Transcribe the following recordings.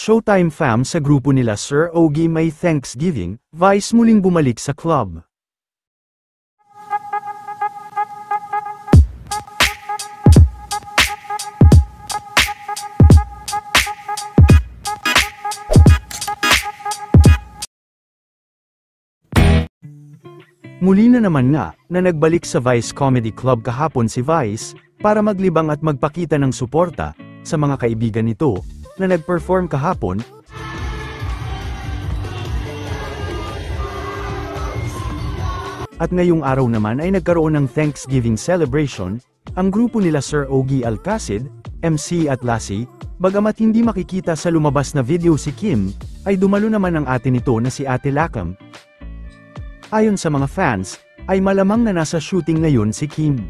Showtime fam sa grupo nila Sir Ogie may Thanksgiving, Vice muling bumalik sa club. Muli na naman nga, na nagbalik sa Vice Comedy Club kahapon si Vice, para maglibang at magpakita ng suporta, sa mga kaibigan nito, na nag-perform kahapon. At ngayong araw naman ay nagkaroon ng Thanksgiving celebration, ang grupo nila Sir Ogie Alcacid, MC at Lassie, bagamat hindi makikita sa lumabas na video si Kim, ay dumalo naman ang ate nito na si Ate Lakam. Ayon sa mga fans, ay malamang na nasa shooting ngayon si Kim.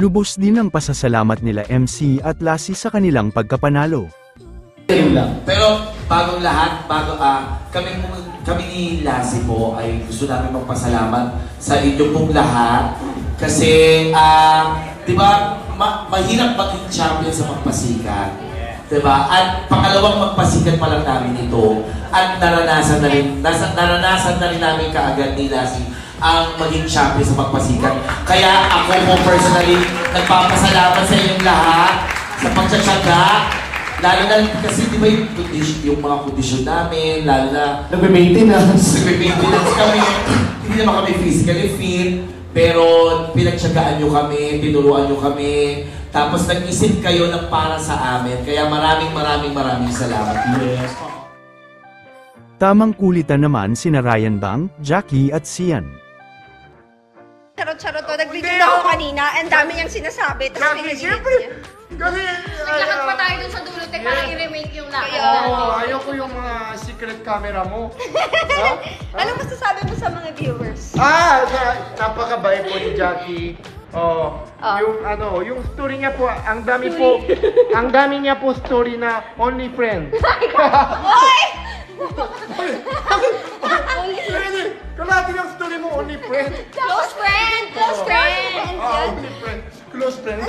Lubos din ang pasasalamat nila MC at Lassie sa kanilang pagkapanalo. Pero bagong lahat, kami ni Lassie po ay gusto namin magpasalamat sa inyo pong lahat. Kasi, di ba, mahirap maging champion sa magpasikat. Diba? At pangalawang magpasikat pa lang namin ito. At naranasan na rin namin kaagad ni Lassie ang maging champion sa magpasikat. Kaya ako po personally, nagpapasalamat sa inyong lahat sa pagtsatsaga. Lalo na kasi di ba yung mga kondisyon namin, lalo na nagme-maintenance kami. Hindi naman kami physically fit, pero pinagtsagaan nyo kami, tinuruan nyo kami. Tapos nag-isip kayo ng para sa amin. Kaya maraming salamat. Yes. Tamang kulitan naman sina Ryan Bang, Jackie at Sian. Charot-charot to. Nag-video na ako kanina. Ang dami niyang sinasabi. Tapos pinag-edit niya. Naglakad pa tayo dun sa dulo para i-remake yung lakad natin. natin. Ayoko yung mga secret camera mo. Anong masasabi mo sa mga viewers? Napakabait po ni Jackie. Yung story niya po, ang dami niya po story na only friend. Oy! Kalati yung story mo, only friend. Close friend! Close friend! Only friend. Close friend.